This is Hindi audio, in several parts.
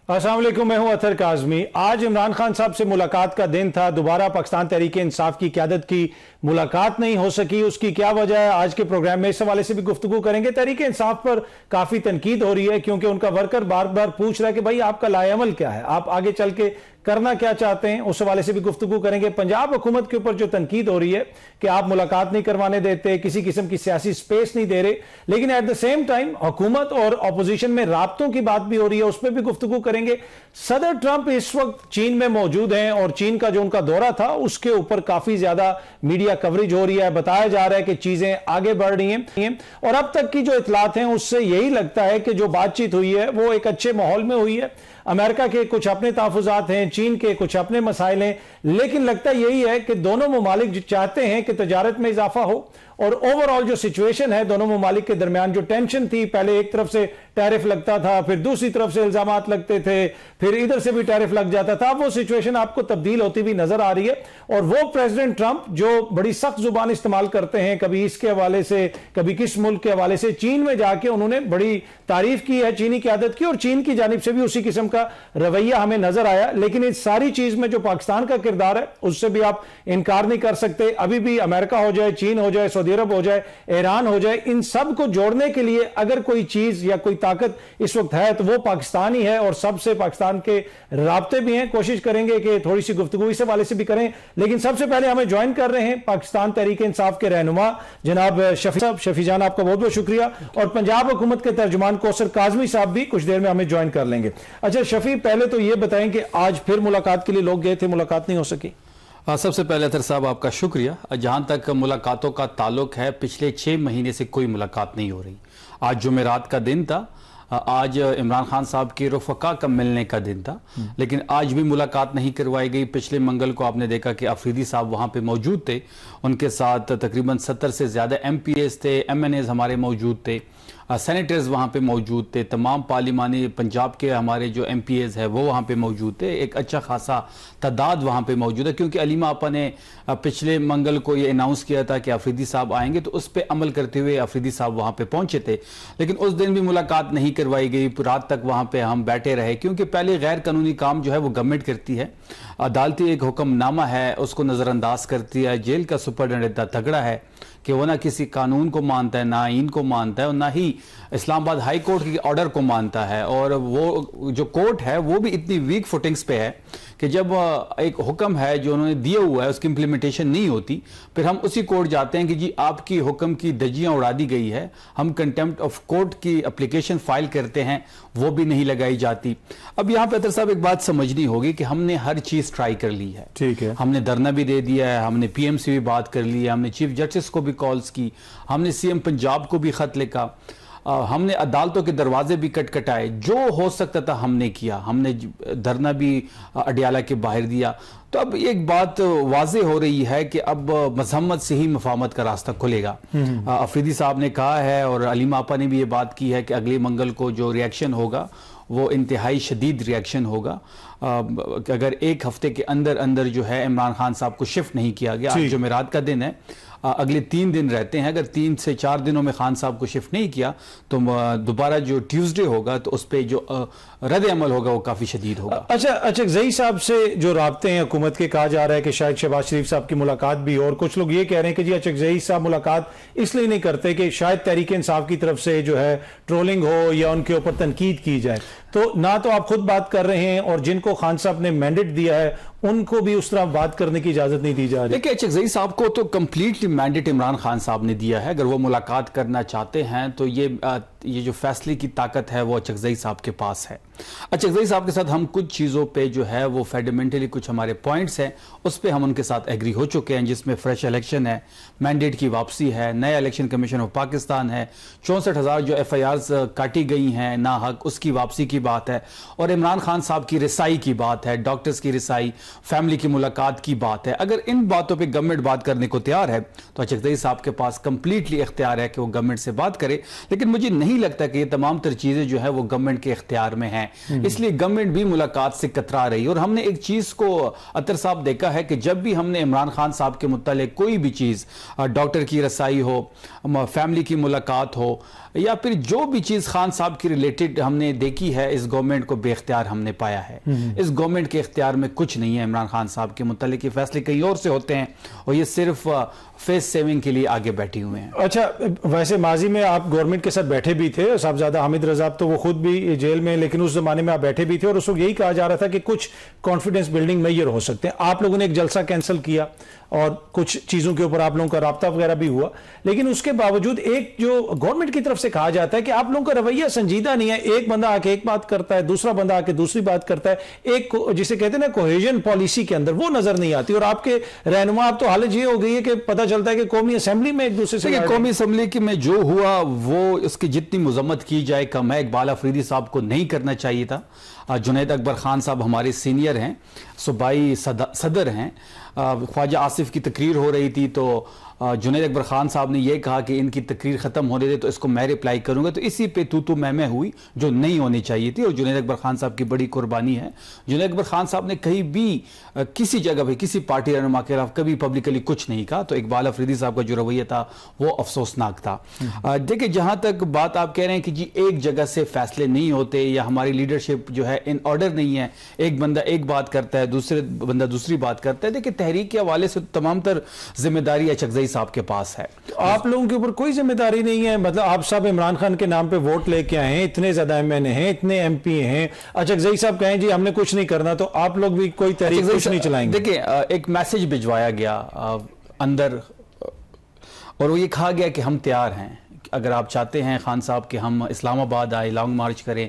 अस्सलाम वालेकुम, मैं हूं अतर काज़मी। आज इमरान खान साहब से मुलाकात का दिन था। दोबारा पाकिस्तान तहरीक इंसाफ की क़यादत की मुलाकात नहीं हो सकी, उसकी क्या वजह है? आज के प्रोग्राम में इस हवाले से भी गुफ्तगू करेंगे। तहरीक इंसाफ पर काफ़ी तनकीद हो रही है क्योंकि उनका वर्कर बार बार पूछ रहा है कि भाई आपका लाएअमल क्या है, आप आगे चल के करना क्या चाहते हैं। उस हवाले से भी गुफ्तगू करेंगे। पंजाब हुकूमत के ऊपर जो तनकीद हो रही है कि आप मुलाकात नहीं करवाने देते, किसी किस्म की सियासी स्पेस नहीं दे रहे, लेकिन एट द सेम टाइम हुकूमत और अपोजिशन में राब्तों की बात भी हो रही है, उस पर भी गुफ्तगू करेंगे। सदर ट्रंप इस वक्त चीन में मौजूद हैं और चीन का जो उनका दौरा था उसके ऊपर काफी ज्यादा मीडिया कवरेज हो रही है। बताया जा रहा है कि चीजें आगे बढ़ रही हैं और अब तक की जो इतलात हैं उससे यही लगता है कि जो बातचीत हुई है वो एक अच्छे माहौल में हुई है। अमेरिका के कुछ अपने तहफुजात हैं, चीन के कुछ अपने मसाइल हैं, लेकिन लगता यही है कि दोनों ममालिक चाहते हैं कि तजारत में इजाफा हो और ओवरऑल जो सिचुएशन है दोनों ममालिक के दरमियान, जो टेंशन थी, पहले एक तरफ से टैरिफ लगता था, फिर दूसरी तरफ से इल्जामात लगते थे, फिर इधर से भी टैरिफ लग जाता था, वो सिचुएशन आपको तब्दील होती हुई नजर आ रही है। और वो प्रेसिडेंट ट्रंप जो बड़ी सख्त जुबान इस्तेमाल करते हैं, कभी इसके हवाले से कभी किस मुल्क के हवाले से, चीन में जाके उन्होंने बड़ी तारीफ की है चीनी क़यादत की और चीन की जानिब से भी उसी किस्म का रवैया हमें नजर आया। लेकिन इस सारी चीज में जो पाकिस्तान का किरदार है उससे भी आप इनकार नहीं कर सकते। अभी भी अमेरिका हो जाए, चीन हो जाए, सऊदी अरब हो जाए, ईरान हो जाए, इन सब को जोड़ने के लिए अगर कोई चीज या कोई ताकत इस वक्त है तो वो पाकिस्तान ही है और सबसे पाकिस्तान के राब्ते भी हैं। कोशिश करेंगे कि थोड़ी सी गुफ्तगू इस हवाले से भी करें, लेकिन सबसे पहले हमें ज्वाइन कर रहे हैं पाकिस्तान तहरीक इंसाफ के रहनुमा जनाब शफी साहब। शफी जान, आपका बहुत बहुत शुक्रिया। और पंजाब हुकूमत के तर्जुमान कौसर काज़मी साहब भी कुछ देर में हमें ज्वाइन कर लेंगे। अच्छा शफी, पहले तो ये बताएं कि आज फिर मुलाकात के लिए लोग गए थे, मुलाकात नहीं हो सकी। सबसे पहले अतर साहब आपका शुक्रिया। जहाँ तक मुलाकातों का ताल्लुक है, पिछले 6 महीने से कोई मुलाकात नहीं हो रही। आज जुमेरात का दिन था, आज इमरान खान साहब के रफ़क़ा का मिलने का दिन था, लेकिन आज भी मुलाकात नहीं करवाई गई। पिछले मंगल को आपने देखा कि अफरीदी साहब वहाँ पे मौजूद थे, उनके साथ तकरीबन 70 से ज़्यादा MPAs थे, MNAs हमारे मौजूद थे, सेनेटर्स वहाँ पे मौजूद थे, तमाम पार्लिमानी पंजाब के हमारे जो MPAs है वो वहाँ पे मौजूद थे। एक अच्छा खासा तादाद वहाँ पे मौजूद है क्योंकि अलीमा आपा ने पिछले मंगल को ये अनाउंस किया था कि अफरीदी साहब आएंगे, तो उस पर अमल करते हुए अफरीदी साहब वहाँ पे पहुँचे थे। लेकिन उस दिन भी मुलाकात नहीं करवाई गई, रात तक वहाँ पे हम बैठे रहे क्योंकि पहले गैर कानूनी काम जो है वो गवर्नमेंट करती है, अदालती एक हुक्मनामा है उसको नज़रअंदाज करती है। जेल का सुपरडेंट इतना तगड़ा है कि वो ना किसी कानून को मानता है, ना आइन को मानता है और ना ही इस्लामाबाद हाई कोर्ट के ऑर्डर को मानता है। और वो जो कोर्ट है वो भी इतनी वीक फुटिंग्स पे है कि जब एक हुक्म है जो उन्होंने दिया हुआ है उसकी इम्प्लीमेंटेशन नहीं होती, फिर हम उसी कोर्ट जाते हैं कि जी आपकी हुक्म की धज्जियां उड़ा दी गई है, हम कंटेम्प्ट ऑफ कोर्ट की एप्लीकेशन फाइल करते हैं, वो भी नहीं लगाई जाती। अब यहाँ पे अतर साहब एक बात समझनी होगी कि हमने हर चीज ट्राई कर ली है। ठीक है, हमने धरना भी दे दिया है, हमने PM से भी बात कर ली है, हमने चीफ जस्टिस को भी कॉल्स की, हमने CM पंजाब को भी खत लिखा, हमने अदालतों के दरवाजे भी कटकटाए, जो हो सकता था हमने किया, हमने धरना भी अडियाला के बाहर दिया। तो अब एक बात वाजे हो रही है कि अब मजम्मत से ही मफाहमत का रास्ता खुलेगा। अफरीदी साहब ने कहा है और अलीमा आपा ने भी ये बात की है कि अगले मंगल को जो रिएक्शन होगा वो इंतहाई शदीद रिएक्शन होगा। अगर एक हफ्ते के अंदर अंदर जो है इमरान खान साहब को शिफ्ट नहीं किया गया, आज जुमेरात का दिन है, अगले 3 दिन रहते हैं, अगर 3 से 4 दिनों में खान साहब को शिफ्ट नहीं किया तो दोबारा जो ट्यूसडे होगा तो उस पर जो रद्द अमल होगा वो काफ़ी शदीद होगा। अच्छा, जही साहब से जो राब्ते हैं हुकूमत के, कहा जा रहा है कि शायद शहबाज शरीफ साहब की मुलाकात भी, और कुछ लोग ये कह रहे हैं कि जी जही साहब मुलाकात इसलिए नहीं करते कि शायद तहरीक इंसाफ की तरफ से जो है ट्रोलिंग हो या उनके ऊपर तनकीद की जाए। तो ना तो आप खुद बात कर रहे हैं और जिनको खान साहब ने मैंडेट दिया है उनको भी उस तरह बात करने की इजाजत नहीं दी जा रही। देखिए चकजई साहब को तो कंप्लीटली मैंडेट इमरान खान साहब ने दिया है। अगर वो मुलाकात करना चाहते हैं तो ये जो फैसले की ताकत है वो चकजई साहब के पास है। चकजई साहब के साथ हम कुछ चीज़ों पे जो है वो फंडामेंटली कुछ हमारे पॉइंट्स हैं उस पर हम उनके साथ एग्री हो चुके हैं, जिसमें फ्रेश इलेक्शन है, मैंडेट की वापसी है, नया इलेक्शन कमीशन ऑफ पाकिस्तान है, 64,000 जो FIRs काटी गई हैं ना हक, उसकी वापसी की बात है, और इमरान खान साहब की रिसाई की बात है, डॉक्टर्स की रिसाई, फैमिली की मुलाकात की बात है। अगर इन बातों पर गवर्नमेंट बात करने को तैयार है तो चकजई साहब के पास कंप्लीटली इख्तियार है कि वो गवर्नमेंट से बात करे, लेकिन मुझे नहीं लगता कि ये तमाम तर चीज़ें जो है वो गवर्नमेंट के इख्तियार में हैं, इसलिए गवर्नमेंट भी मुलाकात से कतरा रही। और हमने एक चीज को अतर साहब देखा है कि जब भी हमने इमरान खान साहब के मुतालिक कोई भी चीज, डॉक्टर की रसाई हो, फैमिली की मुलाकात हो या फिर जो भी चीज़ खान साहब की रिलेटेड हमने देखी है, इस गवर्नमेंट को बेख्तियार हमने पाया है। इस गवर्नमेंट के इख्तियार में कुछ नहीं है। इमरान खान साहब के मुतालिक के फैसले कहीं और से होते हैं और ये सिर्फ फेस सेविंग के लिए आगे बैठी हुए हैं। अच्छा, वैसे माजी में आप गवर्नमेंट के साथ बैठे भी थे, साहबजादा हामिद रजा तो वो खुद भी जेल में, लेकिन उस जमाने में आप बैठे भी थे और उस वक्त यही कहा जा रहा था कि कुछ कॉन्फिडेंस बिल्डिंग मेजर हो सकते हैं। आप लोगों ने एक जलसा कैंसिल किया और कुछ चीजों के ऊपर आप लोगों का राब्ता वगैरह भी हुआ, लेकिन उसके बावजूद एक जो गवर्नमेंट की तरफ से कहा जाता है कि आप लोगों का रवैया संजीदा नहीं है। एक बंदा आके एक बात करता है, दूसरा बंदा आके दूसरी बात करता है, एक जिसे कहते हैं ना कोहेजन पॉलिसी के अंदर वो नजर नहीं आती। और आपके रहनुमा अब तो हालत ये हो गई है कि पता चलता है कि कौमी असेंबली में एक दूसरे से, कौमी असेंबली की में जो हुआ वो इसकी जितनी मजम्मत की जाए कम है। इकबाल अफरीदी साहब को नहीं करना चाहिए था। जुनैद अकबर खान साहब हमारे सीनियर हैं, सूबाई सदर हैं। ख्वाजा आसिफ की तकरीर हो रही थी तो जुनैद अकबर खान साहब ने यह कहा कि इनकी तकरीर ख़त्म होने दे तो इसको मैं रिप्लाई करूंगा। तो इसी पे तू मैं हुई जो नहीं होनी चाहिए थी और जुनैद अकबर खान साहब की बड़ी कुर्बानी है। जुनैद अकबर खान साहब ने कहीं भी किसी जगह पे किसी पार्टी रहनुमा के खिलाफ कभी पब्लिकली कुछ नहीं कहा। तो इकबाल अफरीदी साहब का जो रवैया था वो अफसोसनाक था। देखिए, जहां तक बात आप कह रहे हैं कि जी एक जगह से फैसले नहीं होते या हमारी लीडरशिप जो है इन ऑर्डर नहीं है, एक बंदा एक बात करता है, दूसरे बंदा दूसरी बात करता है। देखिए, तहरीक के हवाले से तमाम तर जिम्मेदारी अचकज़ई साहब के पास है। तो आप लोगों के ऊपर कोई जिम्मेदारी नहीं है? मतलब आप सब इमरान खान के नाम पे वोट लेके आए हैं, इतने ज्यादा एमएनए हैं, इतने एमपी हैं, अचकज़ई साहब कहें जी हमने कुछ नहीं करना तो आप लोग भी कोई तहरीक कुछ नहीं चलाएंगे? देखिए, एक मैसेज भिजवाया गया अंदर और वो ये कहा गया कि हम तैयार हैं, अगर आप चाहते हैं खान साहब कि हम इस्लामाबाद आए, लॉन्ग मार्च करें,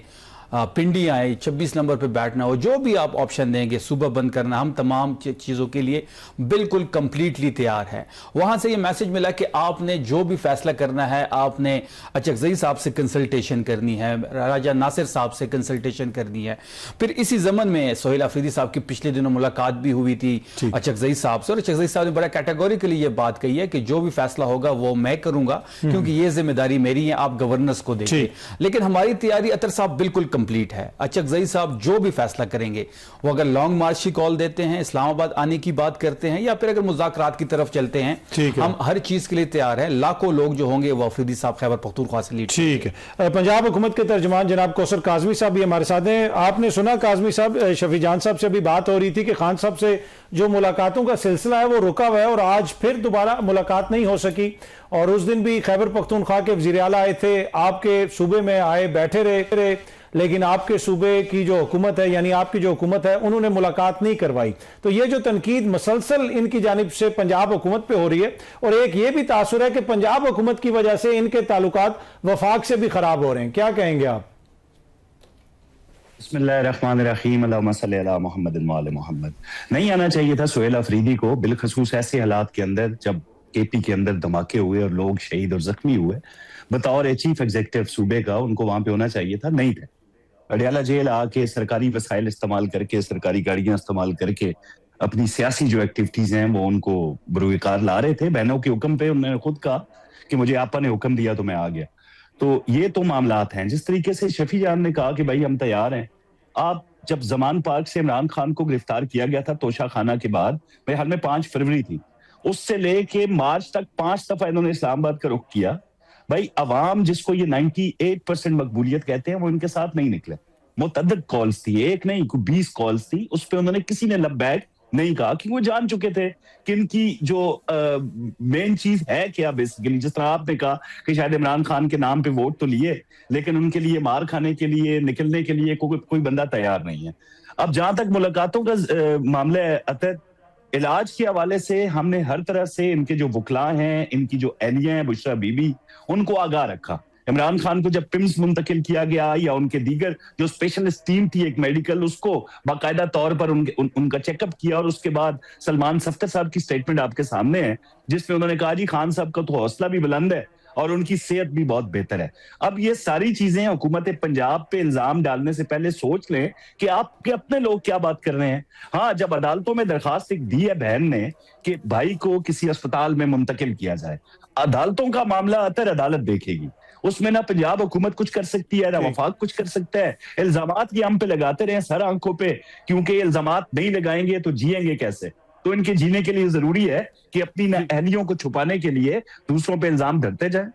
पिंडी आए, 26 नंबर पे बैठना हो, जो भी आप ऑप्शन देंगे, सुबह बंद करना, हम तमाम चीज़ों के लिए बिल्कुल कंप्लीटली तैयार है। वहाँ से ये मैसेज मिला कि आपने जो भी फैसला करना है आपने अचकज़ई साहब से कंसल्टेशन करनी है, राजा नासिर साहब से कंसल्टेशन करनी है। फिर इसी ज़मन में सोहेल अफरीदी साहब की पिछले दिनों मुलाकात भी हुई थी अचकज़ई साहब से और अचकज़ई साहब ने बड़ा कैटेगोरिकली ये बात कही है कि जो भी फैसला होगा वो मैं करूँगा क्योंकि ये जिम्मेदारी मेरी है, आप गवर्नर्स को देखिए। लेकिन हमारी तैयारी अतर साहब बिल्कुल कंप्लीट है। अचकज़ई साहब जो भी फैसला करेंगे, वो अगर लॉन्ग मार्च की कॉल देते हैं, इस्लामाबाद आने की बात करते हैं या फिर अगर मुज़ाकरात की तरफ चलते हैं, हम हर चीज के लिए तैयार हैं। लाखों लोग जो होंगे वो अफरीदी साहब खैबर पख्तूनख्वा से लीड। ठीक है। पंजाब हुकूमत के तर्जुमान जनाब कौसर काज़मी साहब भी हमारे साथ हैं। आपने सुना काज़मी साहब, शफी जान साहब से अभी बात हो रही थी कि खान साहब से जो मुलाकातों का सिलसिला है वो रुका हुआ है और आज फिर दोबारा मुलाकात नहीं हो सकी। और उस दिन भी खैबर पख्तूनख्वा के वज़ीर आला आए थे, आपके सूबे में आए, बैठे रहे, लेकिन आपके सूबे की जो हुकूमत है, यानी आपकी जो हुकूमत है, उन्होंने मुलाकात नहीं करवाई। तो ये जो तनकीद मसलसल इनकी जानिब से पंजाब हुकूमत पे हो रही है और एक ये भी तासुर है कि पंजाब हुकूमत की वजह से इनके ताल्लुकात वफाक से भी खराब हो रहे हैं, क्या कहेंगे आप? बिस्मिल्लाहिर्रहमानिर्रहीम, अल्लाहुम्मा सल्ली अला मुहम्मद व आले मुहम्मद। नहीं आना चाहिए था सोहेल अफरीदी को, बिलखसूस ऐसे हालात के अंदर जब केपी के अंदर धमाके हुए और लोग शहीद और जख्मी हुए। बतौर चीफ एग्जीक्यूटिव सूबे का उनको वहां पे होना चाहिए था, नहीं थे। अडियाला जेल आके सरकारी वसाइल इस्तेमाल करके, सरकारी गाड़ियां इस्तेमाल करके अपनी सियासी जो एक्टिविटीज हैं वो उनको बरूकार ला रहे थे। बहनों के हुक्म पे उन्होंने खुद कहा कि मुझे आपा ने हुक्म दिया तो मैं आ गया। तो ये तो मामलात हैं। जिस तरीके से शफी जान ने कहा कि भाई हम तैयार हैं, आप जब जमान पार्क से इमरान खान को गिरफ्तार किया गया था तोशा खाना के बाद, मेरे हाल में 5 फरवरी थी, उससे लेके मार्च तक 5 दफा इन्होंने इस्लामाबाद का रुख किया। भाई अवाम जिसको ये 98% मकबूलियत कहते हैं वो इनके साथ नहीं निकले। मुतअद्दिद कॉल्स थी, एक नहीं 20 कॉल्स थी, उस पर उन्होंने किसी ने लब्बैक नहीं कहा कि वो जान चुके थे कि इनकी जो मेन चीज है क्या। बेसिकली जिस तरह आपने कहा कि शायद इमरान खान के नाम पे वोट तो लिए, लेकिन उनके लिए मार खाने के लिए, निकलने के लिए कोई बंदा तैयार नहीं है। अब जहां तक मुलाकातों का मामला है, अतर इलाज के हवाले से हमने हर तरह से इनके जो वकला हैं, इनकी जो एहलिया हैं बुशरा बीबी, उनको आगाह रखा। इमरान खान को जब पिम्स मुंतकिल किया गया या उनके दीगर जो स्पेशलिस्ट टीम थी एक मेडिकल, उसको बाकायदा तौर पर उनका चेकअप किया। और उसके बाद सलमान सफ्तर साहब की स्टेटमेंट आपके सामने है जिसमें उन्होंने कहा जी खान साहब का तो हौसला भी बुलंद है और उनकी सेहत भी बहुत बेहतर है। अब ये सारी चीजें हुकूमत पंजाब पे इल्जाम डालने से पहले सोच लें कि आपके अपने लोग क्या बात कर रहे हैं। हाँ, जब अदालतों में दरखास्त दी है बहन ने कि भाई को किसी अस्पताल में मुंतकिल किया जाए, अदालतों का मामला अतर अदालत देखेगी, उसमें ना पंजाब हुकूमत कुछ कर सकती है ना वफाक कुछ कर सकता है। इल्जामात की हम पे लगाते रहे सर आंखों पे, क्योंकि इल्जामात नहीं लगाएंगे तो जिएंगे कैसे। तो इनके जीने के लिए जरूरी है कि अपनी अहलियों को छुपाने के लिए दूसरों पे इल्जाम धरते जाए।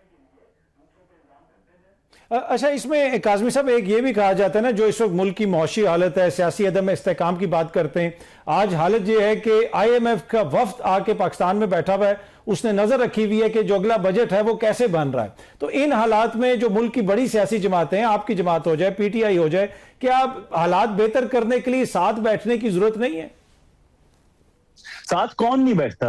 अच्छा, इसमें काज़मी साहब एक ये भी कहा जाता है ना, जो इस वक्त मुल्क की मौशी हालत है, सियासी अदम इस्तेहकाम की बात करते हैं, आज हालत ये है कि IMF का वफ्द आके पाकिस्तान में बैठा हुआ है, उसने नजर रखी हुई है कि जो अगला बजट है वो कैसे बन रहा है। तो इन हालात में जो मुल्क की बड़ी सियासी जमातें हैं, आपकी जमात हो जाए, PTI हो जाए, क्या हालात बेहतर करने के लिए साथ बैठने की जरूरत नहीं है? साथ कौन नहीं बैठता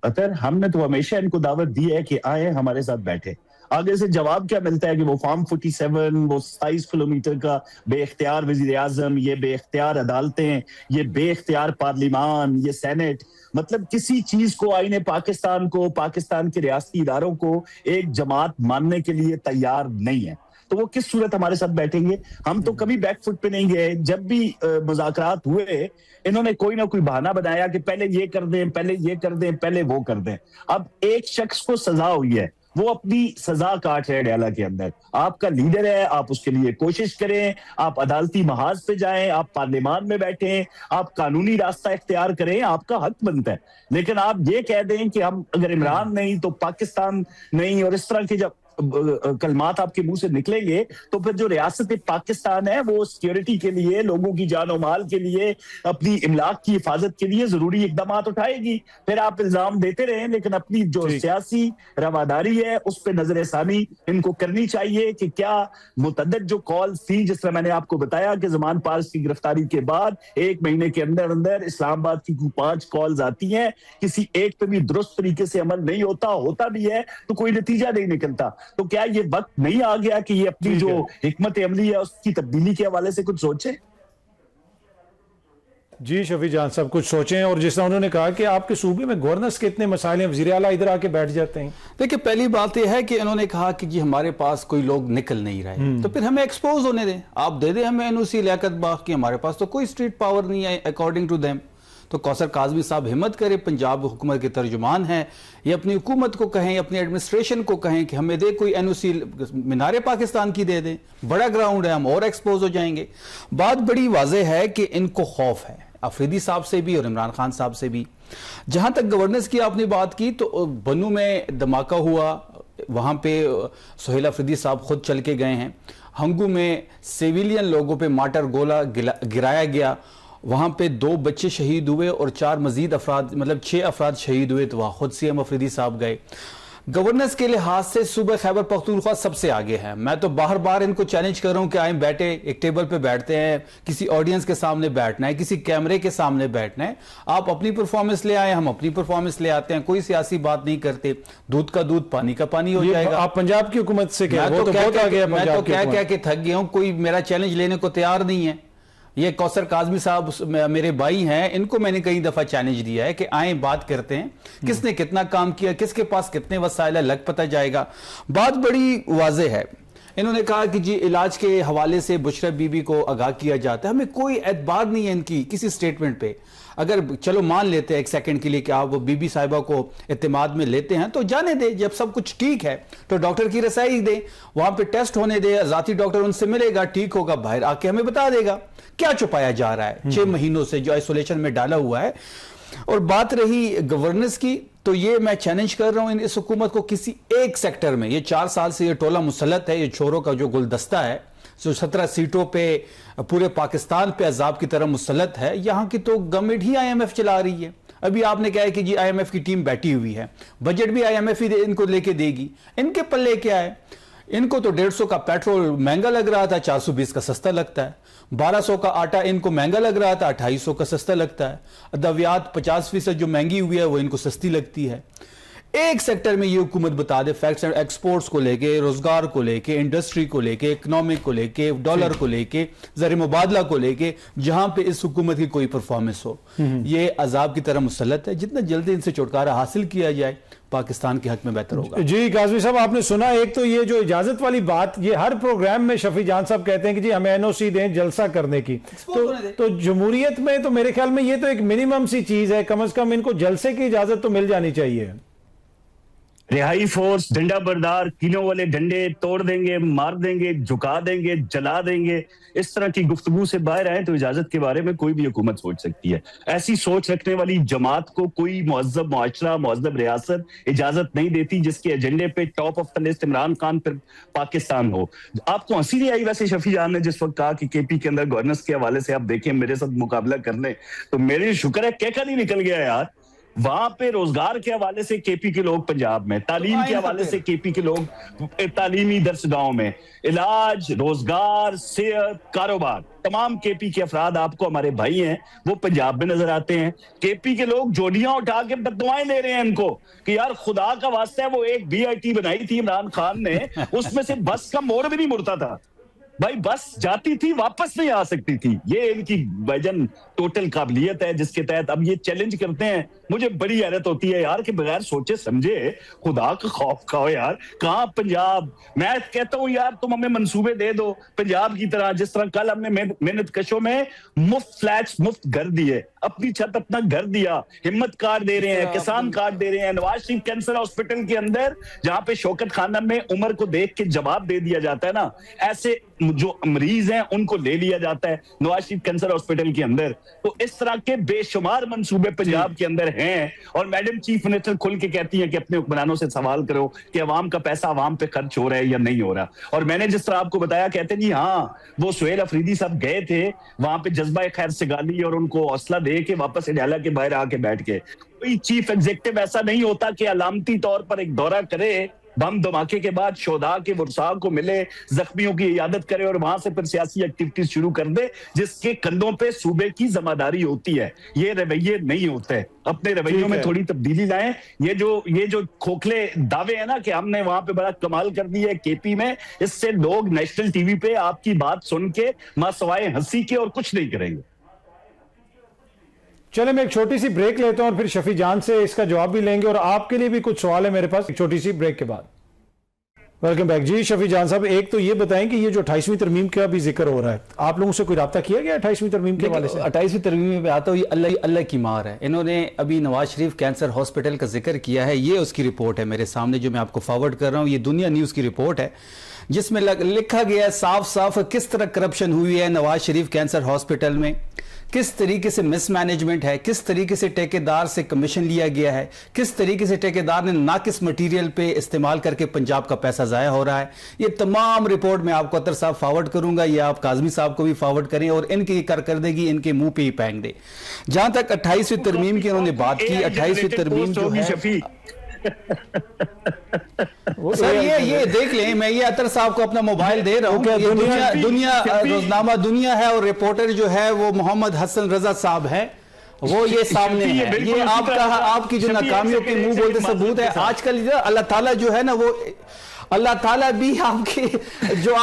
अतर, हमने तो हमेशा इनको दावत दी है कि आए हमारे साथ बैठे। आगे से जवाब क्या मिलता है कि वो फार्म 47, वो 27 किलोमीटर का बेख्तियार वजीर आजम, ये बेख्तियार अदालतें, ये बेख्तियार पार्लिमान, ये सेनेट, मतलब किसी चीज को, आईने पाकिस्तान को, पाकिस्तान के रियासती इदारों को एक जमात मानने के लिए तैयार नहीं है। तो वो किस सूरत हमारे साथ बैठेंगे? हम तो कभी बैकफुट पे नहीं गए। जब भी मुज़ाकरात हुए, इन्होंने कोई ना कोई बहाना बनाया कि पहले ये कर दें, पहले ये कर दें, पहले वो कर दें। अब एक शख्स को सजा हुई है, वो अपनी सजा काट रहे डयाला के अंदर। आपका लीडर है, आप उसके लिए कोशिश करें, आप अदालती महाज पे जाएं, आप पार्लियामान में बैठें, आप कानूनी रास्ता इख्तियार करें, आपका हक बनता है। लेकिन आप ये कह दें कि हम अगर इमरान नहीं तो पाकिस्तान नहीं, और इस तरह के जब कलमात आपके मुंह से निकलेंगे, तो फिर जो रियासत पाकिस्तान है वो सिक्योरिटी के लिए, लोगों की जान और माल के लिए, अपनी इमलाक की हिफाजत के लिए जरूरी इकदाम उठाएगी। फिर आप इल्जाम देते रहें, लेकिन अपनी जो सियासी रवादारी है उस पर नजरसानी इनको करनी चाहिए कि क्या मुतअद्दिद जो कॉल थी, जिस तरह मैंने आपको बताया कि ज़मान पारस की गिरफ्तारी के बाद 1 महीने के अंदर अंदर इस्लामाबाद की 5 कॉल्स आती हैं, किसी एक पे भी दुरुस्त तरीके से अमल नहीं होता भी है तो कोई नतीजा नहीं निकलता। तो क्या ये वक्त नहीं आ गया कि ये अपनी जो हिकमत अमली है उसकी तब्दीली के हवाले से कुछ सोचे? जी शफी जान साहब, कुछ सोचें। और जिस तरह उन्होंने कहा कि आपके सूबे में गवर्नेंस के इतने मसाइल हैं, वज़ीर आला इधर आके बैठ जाते हैं। देखिए, पहली बात यह है कि इन्होंने कहा कि जी हमारे पास कोई लोग निकल नहीं रहे, तो फिर हमें एक्सपोज होने दें। आप दे दें हमें NOC लियाकत बाग की, हमारे पास तो कोई स्ट्रीट पावर नहीं है अकॉर्डिंग टू देम। तो कौसर काज़मी साहब हिम्मत करें, पंजाब हुकूमत के तर्जुमान हैं, ये अपनी हुकूमत को कहें, अपनी एडमिनिस्ट्रेशन को कहें कि हमें दे कोई NOC, मीनारे पाकिस्तान की दे दें, बड़ा ग्राउंड है, हम और एक्सपोज हो जाएंगे। बात बड़ी वाज़ेह है कि इनको खौफ है अफरीदी साहब से भी और इमरान खान साहब से भी। जहां तक गवर्नेंस की आपने बात की, तो बनू में धमाका हुआ, वहां पे सुहेल अफरीदी साहब खुद चल के गए हैं। हंगू में सिविलियन लोगों पे माटर गोला गिराया गया, वहां पे 2 बच्चे शहीद हुए और 4 मजीद अफराद, मतलब 6 अफराद शहीद हुए, तो वहां खुद CM अफरीदी साहब गए। गवर्नेंस के लिहाज से सूबा खैबर पख्तूनख्वा सबसे आगे है। मैं तो बार बार इनको चैलेंज कर रहा हूं कि आए बैठे, एक टेबल पे बैठते हैं, किसी ऑडियंस के सामने बैठना है, किसी कैमरे के सामने बैठना है। आप अपनी परफॉर्मेंस ले आए, हम अपनी परफॉर्मेंस ले आते हैं, कोई सियासी बात नहीं करते, दूध का दूध पानी का पानी हो जाएगा। आप पंजाब की हुकूमत से क्या? मैं तो कह के थक गया हूं, कोई मेरा चैलेंज लेने को तैयार नहीं है। ये कौसर काज़मी साहब मेरे भाई हैं, इनको मैंने कई दफा चैलेंज दिया है कि आए बात करते हैं, किसने कितना काम किया, किसके पास कितने वसाइल है, लग पता जाएगा। बात बड़ी वाज़ेह है। इन्होंने कहा कि जी इलाज के हवाले से बुशरा बीबी को आगाह किया जाता है, हमें कोई एतबार नहीं है इनकी किसी स्टेटमेंट पे। अगर चलो मान लेते हैं एक सेकंड के लिए कि आप वो बीबी साहिबा को इत्तेमाद में लेते हैं, तो जाने दें, जब सब कुछ ठीक है तो डॉक्टर की रसाई दें, वहां पे टेस्ट होने दें, ज़ाती डॉक्टर उनसे मिलेगा, ठीक होगा, बाहर आके हमें बता देगा क्या छुपाया जा रहा है 6 महीनों से जो आइसोलेशन में डाला हुआ है। और बात रही गवर्नेंस की, तो ये मैं चैलेंज कर रहा हूं इस हुकूमत को, किसी एक सेक्टर में, ये 4 साल से ये टोला मुसल्लत है, ये छोरों का जो गुलदस्ता है, जो 17 सीटों पे पूरे पाकिस्तान पे अजाब की तरह मुसल्लत है, यहां की तो गवर्नमेंट ही IMF चला रही है। अभी आपने कहा है कि जी IMF की टीम बैठी हुई है, बजट भी IMF ही इनको लेके देगी। इनके पल्ले क्या है? इनको तो 150 का पेट्रोल महंगा लग रहा था, 420 का सस्ता लगता है। 1200 का आटा इनको महंगा लग रहा था, 2800 का सस्ता लगता है। अद्वियात 50% जो महंगी हुई है वो इनको सस्ती लगती है। एक सेक्टर में ये हुकूमत बता दे, फैक्ट्स एंड एक्सपोर्ट्स को लेके, रोजगार को लेके, इंडस्ट्री को लेके, इकोनॉमिक को लेके, डॉलर को लेके, ज़र मुबादला को लेके, जहां पे इस हुकूमत की कोई परफॉर्मेंस हो, ये अजाब की तरह मुसल्लत है। जितना जल्दी इनसे छुटकारा हासिल किया जाए पाकिस्तान के हक में बेहतर होगा। जी काज़मी साहब, आपने सुना, एक तो ये जो इजाजत वाली बात, ये हर प्रोग्राम में शफी जान साहब कहते हैं कि जी हमें NOC दें जलसा करने की, तो जमहूरियत में तो मेरे ख्याल में ये तो एक मिनिमम सी चीज है, कम से कम इनको जलसे की इजाजत तो मिल जानी चाहिए। रिहाई फोर्स, डंडा बरदार, किलों वाले डंडे तोड़ देंगे, मार देंगे, झुका देंगे, जला देंगे, इस तरह की गुफ्तगू से बाहर आए तो इजाजत के बारे में कोई भी हुकूमत सोच सकती है। ऐसी सोच रखने वाली जमात को कोई मुहज़्ज़ब मुआशरा, मुहज़्ज़ब रियासत इजाजत नहीं देती जिसके एजेंडे पे top of the list Imran Khan फिर पाकिस्तान हो। आपको हंसी नहीं आई वैसे शफी जान ने जिस वक्त कहा कि केपी के अंदर गवर्नेंस के हवाले से आप देखें मेरे साथ मुकाबला करने, तो मेरे शुक्र है कहका नहीं निकल गया यार। वहां पे रोजगार के हवाले से केपी के लोग पंजाब में, तालीम के हवाले से केपी के लोग तालीमी दरसगाहों में, इलाज, रोजगार, सेहत, कारोबार, तमाम केपी के अफराद आपको हमारे भाई हैं वो पंजाब में नजर आते हैं। केपी के लोग जोड़ियां उठा के बददुआएं दे रहे हैं इनको कि यार खुदा का वास्ता है, वो एक BIT बनाई थी इमरान खान ने, उसमें से बस का मोड़ भी नहीं मुड़ता था भाई, बस जाती थी वापस नहीं आ सकती थी। ये इनकी वजन टोटल काबिलियत है जिसके तहत अब ये चैलेंज करते हैं। मुझे बड़ी हैरत होती है यार कि बगैर सोचे समझे, खुदा का खौफ खाओ यार, कहां पंजाब। मैं कहता हूं यार तुम हमें मंसूबे दे दो पंजाब की तरह, जिस तरह कल हमने मेहनत कशों में मुफ्त फ्लैट्स, मुफ्त घर दिए, अपनी छत अपना घर दिया, हिम्मत कार्ड दे रहे हैं, किसान कार्ड दे रहे हैं, नवाज शरीफ कैंसर हॉस्पिटल के अंदर जहां पे शौकत खानम में उम्र को देख के जवाब दे दिया जाता है ना, ऐसे जो मरीज हैं उनको ले लिया जाता है नवाज शरीफ कैंसर हॉस्पिटल के अंदर। तो इस तरह के बेशुमार मंसूबे पंजाब के अंदर हैं और मैडम चीफ मिनिस्टर खुल के कहती हैं कि अपने हुक्मरानों से सवाल करो कि अवाम का पैसा अवाम पे खर्च हो रहा है या नहीं हो रहा। और मैंने जिस तरह आपको बताया, कहते जी हाँ वो सुहेल अफरीदी साहब गए थे वहां पे जज्बा खैर सिगाली और उनको हौसला दे के वापस अडाला के बाहर आके बैठ के। कोई चीफ एग्जीक्यूटिव ऐसा नहीं होता कि अलामती तौर पर एक दौरा करे, बम धमाके के बाद शोधा के वर्षा को मिले, जख्मियों की इयादत करे और वहां से फिर सियासी एक्टिविटीज शुरू कर दे जिसके कंधों पे सूबे की जिम्मेदारी होती है। ये रवैये नहीं होते, अपने रवैयों में थोड़ी तब्दीली लाएं। ये जो खोखले दावे हैं ना कि हमने वहां पे बड़ा कमाल कर दिया है केपी में, इससे लोग नेशनल टीवी पे आपकी बात सुन के मां सवाए हंसी के और कुछ नहीं करेंगे। चले मैं एक छोटी सी ब्रेक लेता हूं और फिर शफी जान से इसका जवाब भी लेंगे और आपके लिए भी कुछ सवाल है मेरे पास एक छोटी सी ब्रेक के बाद। वेलकम बैक जी। शफी जान साहब, एक तो ये बताएं कि ये जो 28वीं तरमीम का भी जिक्र हो रहा है, आप लोगों से कोई राब्ता किया गया 28वीं तरमीम के हवाले से? 28वीं तरमीम में आता हूँ, ये अल्लाह की मार है। इन्होंने अभी नवाज शरीफ कैंसर हॉस्पिटल का जिक्र किया है, ये उसकी रिपोर्ट है मेरे सामने जो मैं आपको फॉरवर्ड कर रहा हूँ। ये दुनिया न्यूज़ की रिपोर्ट है जिसमें लिखा गया है साफ साफ किस तरह करप्शन हुई है नवाज शरीफ कैंसर हॉस्पिटल में, किस तरीके से मिसमैनेजमेंट है, किस तरीके से ठेकेदार से कमीशन लिया गया है, किस तरीके से ठेकेदार ने नाकिस मटेरियल पे इस्तेमाल करके पंजाब का पैसा ज़ाया हो रहा है। ये तमाम रिपोर्ट मैं आपको अतर साहब फॉरवर्ड करूंगा, ये आप काजमी साहब को भी फॉरवर्ड करें और इनकी कारकर्दगी इनके मुंह पे ही फेंक दे। जहां तक 28वीं तरमीम की उन्होंने बात की, 28वीं तरमीम जो है सर ये देख लें, मैं ये अतर साहब को अपना मोबाइल दे रहा हूँ। दुनिया रोजनामा दुनिया है और रिपोर्टर जो है वो मोहम्मद हसन रजा साहब है, वो ये सामने है। ये आपकी जो नाकामियों के मुंह बोलते सबूत है। आजकल अल्लाह ताला जो है ना, वो अल्लाह ताला भी आपके जो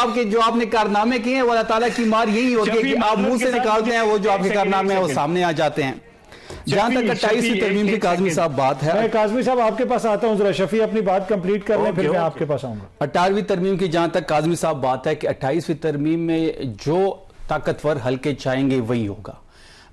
आपने कारनामे किए हैं वो अल्लाह ताला की मार यही होती है कि आप मुंह से निकालते हैं, वो जो आपके कारनामे हैं वो सामने आ जाते हैं। जहां तक 28वीं तरमीम की काजमी साहब बात है, मैं काजमी साहब आपके पास आता हूं, जरा शफी अपनी बात कंप्लीट कर लें फिर मैं आपके पास आऊंगा। 18वीं तरमीम की जहां तक काजमी साहब बात है कि 28वीं तरमीम में जो ताकतवर हल्के चाहेंगे वही होगा।